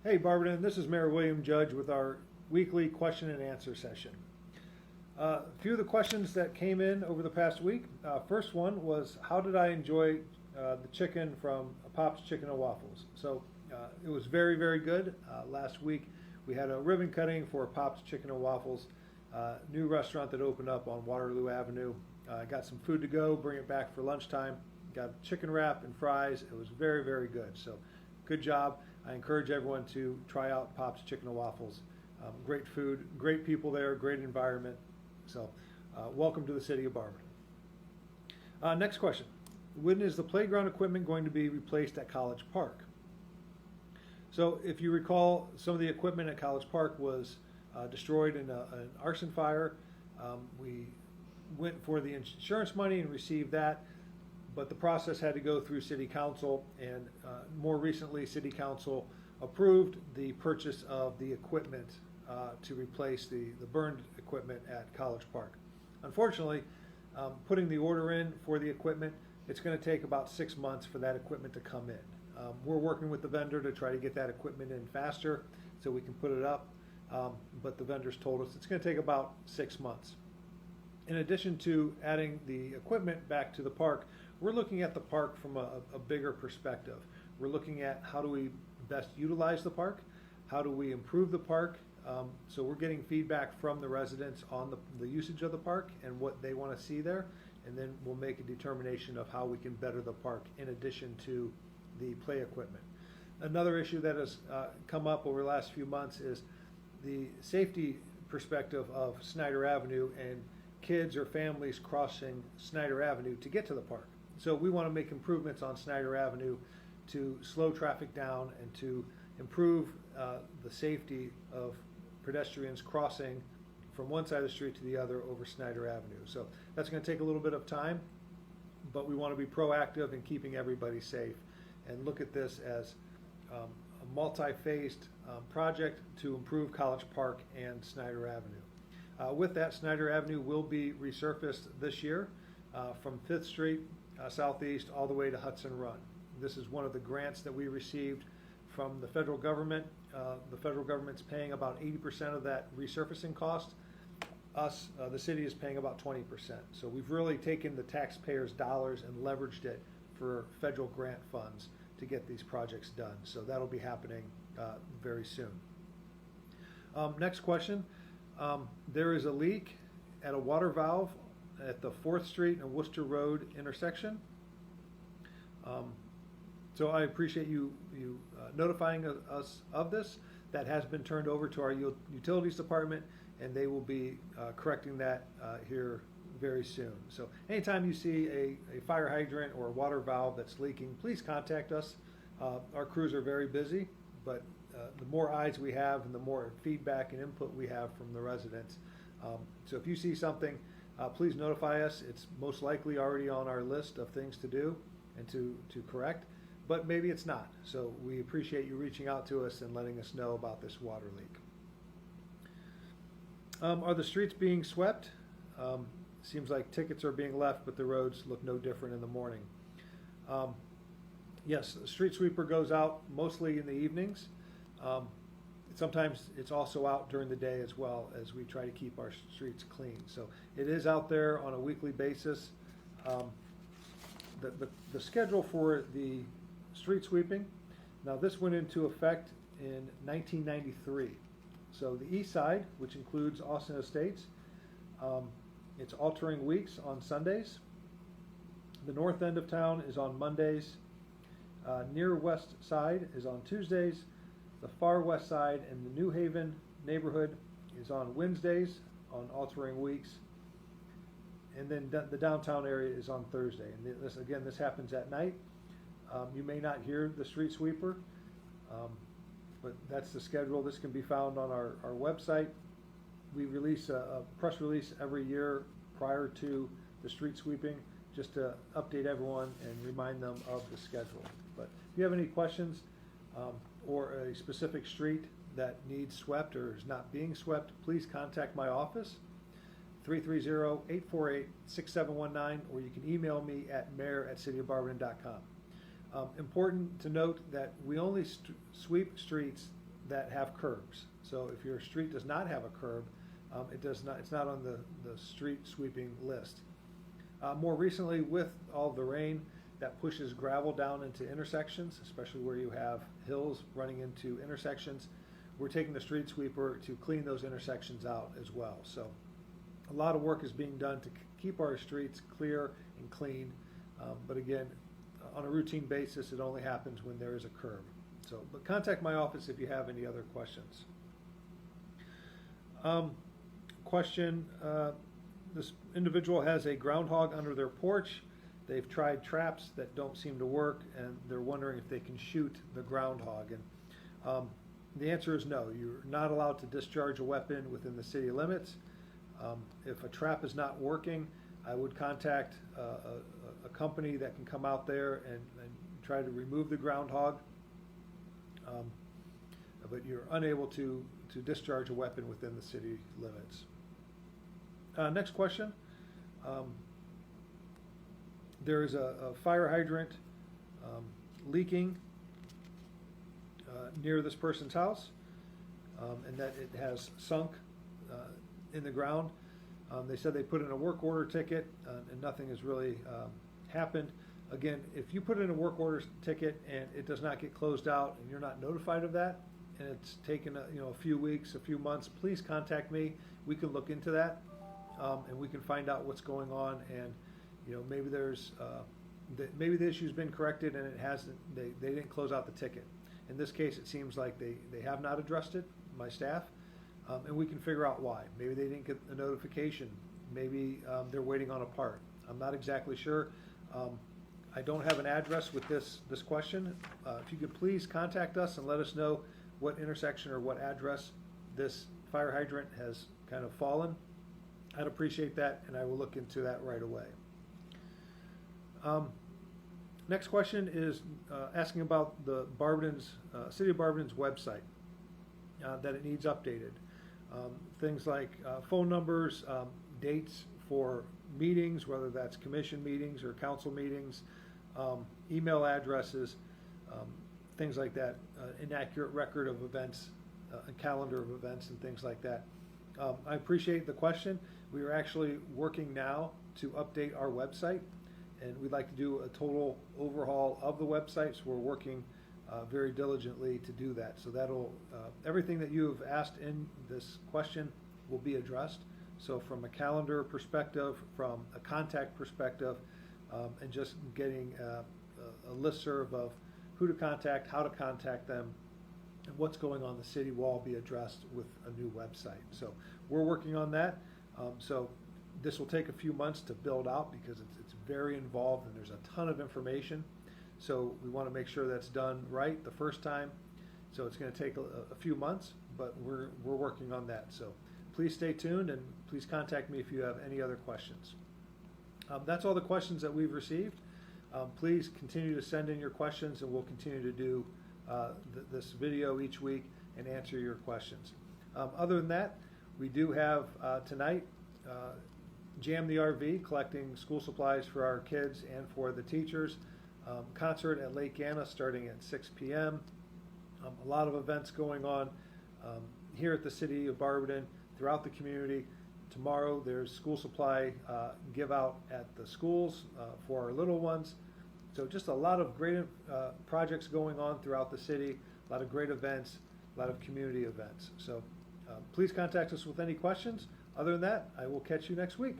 Hey Barberton, this is Mayor William Judge with our weekly question and answer session. A few of the questions that came in over the past week. First one was, how did I enjoy the chicken from Pop's Chicken and Waffles? So it was very, very good. Last week we had a ribbon cutting for Pop's Chicken and Waffles, new restaurant that opened up on Waterloo Avenue. Got some food to go, bring it back for lunchtime. Got chicken wrap and fries. It was very, very good. So good job. I encourage everyone to try out Pop's Chicken and Waffles. Great food, great people there, great environment. So welcome to the city of Barberton. Next question. When is the playground equipment going to be replaced at College Park? So if you recall, some of the equipment at College Park was destroyed in an arson fire. We went for the insurance money and received that, but the process had to go through City Council, and more recently City Council approved the purchase of the equipment to replace the burned equipment at College Park. Unfortunately, putting the order in for the equipment, it's going to take about 6 months for that equipment to come in. We're working with the vendor to try to get that equipment in faster so we can put it up, but the vendors told us it's going to take about 6 months. In addition to adding the equipment back to the park, we're looking at the park from a bigger perspective. We're looking at how do we best utilize the park, how do we improve the park. So we're getting feedback from the residents on the usage of the park and what they want to see there, and then we'll make a determination of how we can better the park in addition to the play equipment. Another issue that has come up over the last few months is the safety perspective of Snyder Avenue and kids or families crossing Snyder Avenue to get to the park. So we want to make improvements on Snyder Avenue to slow traffic down and to improve the safety of pedestrians crossing from one side of the street to the other over Snyder Avenue. So that's going to take a little bit of time, but we want to be proactive in keeping everybody safe and look at this as a multi-phased project to improve College Park and Snyder Avenue. With that, Snyder Avenue will be resurfaced this year from 5th Street Southeast all the way to Hudson Run. This is one of the grants that we received from the federal government. The federal government's paying about 80% of that resurfacing cost. Us, the city, is paying about 20%. So we've really taken the taxpayers' dollars and leveraged it for federal grant funds to get these projects done. So that'll be happening very soon. Next question. There is a leak at a water valve at the 4th Street and Worcester Road intersection. So I appreciate you notifying us of this. That has been turned over to our utilities department, and they will be correcting that here very soon. So anytime you see a fire hydrant or a water valve that's leaking, please contact us. Our crews are very busy, but the more eyes we have and the more feedback and input we have from the residents. So if you see something, please notify us. It's most likely already on our list of things to do and to correct, but maybe it's not. So we appreciate you reaching out to us and letting us know about this water leak. Are the streets being swept? Seems like tickets are being left, but the roads look no different in the morning. Yes, the street sweeper goes out mostly in the evenings. Sometimes it's also out during the day as well, as we try to keep our streets clean. So it is out there on a weekly basis. The schedule for the street sweeping, now this went into effect in 1993. So the east side, which includes Austin Estates, it's altering weeks on Sundays. The north end of town is on Mondays. Near west side is on Tuesdays. The far west side and the New Haven neighborhood is on Wednesdays on altering weeks. And then the downtown area is on Thursday. And this happens at night. You may not hear the street sweeper, but that's the schedule. This can be found on our website. We release a press release every year prior to the street sweeping, just to update everyone and remind them of the schedule. But if you have any questions or a specific street that needs swept or is not being swept, please contact my office, 330-848-6719, or you can email me at mayor@cityofbarberton.com. Important to note that we only sweep streets that have curbs. So if your street does not have a curb, it's not on the street sweeping list. More recently, with all the rain, that pushes gravel down into intersections, especially where you have hills running into intersections. We're taking the street sweeper to clean those intersections out as well. So a lot of work is being done to keep our streets clear and clean. But again, on a routine basis, it only happens when there is a curb. So, but contact my office if you have any other questions. Question, this individual has a groundhog under their porch. They've tried traps that don't seem to work, and they're wondering if they can shoot the groundhog. And the answer is no. You're not allowed to discharge a weapon within the city limits. If a trap is not working, I would contact a company that can come out there and try to remove the groundhog. But you're unable to discharge a weapon within the city limits. Next question. There is a fire hydrant leaking near this person's house, and that it has sunk in the ground. They said they put in a work order ticket, and nothing has really happened. Again, if you put in a work order ticket and it does not get closed out and you're not notified of that, and it's taken a few weeks, a few months, please contact me. We can look into that, and we can find out what's going on. And maybe there's maybe the issue's been corrected and it hasn't. They didn't close out the ticket. In this case, it seems like they have not addressed it. My staff, and we can figure out why. Maybe they didn't get a notification. Maybe they're waiting on a part. I'm not exactly sure. I don't have an address with this question. If you could please contact us and let us know what intersection or what address this fire hydrant has kind of fallen, I'd appreciate that, and I will look into that right away. Next question is asking about the City of Barberton's website, that it needs updated. Things like phone numbers, dates for meetings, whether that's commission meetings or council meetings, email addresses, things like that, inaccurate record of events, a calendar of events and things like that. I appreciate the question. We are actually working now to update our website, and we'd like to do a total overhaul of the website, so we're working very diligently to do that. So that'll, everything that you have asked in this question will be addressed. So from a calendar perspective, from a contact perspective, and just getting a listserv of who to contact, how to contact them, and what's going on in the city will all be addressed with a new website. So we're working on that. So this will take a few months to build out because it's very involved and there's a ton of information. So we want to make sure that's done right the first time. So it's going to take a few months, but we're working on that. So please stay tuned and please contact me if you have any other questions. That's all the questions that we've received. Please continue to send in your questions, and we'll continue to do this video each week and answer your questions. Other than that, we do have tonight Jam the RV, collecting school supplies for our kids and for the teachers. Concert at Lake Anna starting at 6 p.m. A lot of events going on here at the City of Barberton, throughout the community. Tomorrow there's school supply give out at the schools for our little ones. So just a lot of great projects going on throughout the city, a lot of great events, a lot of community events. So please contact us with any questions. Other than that, I will catch you next week.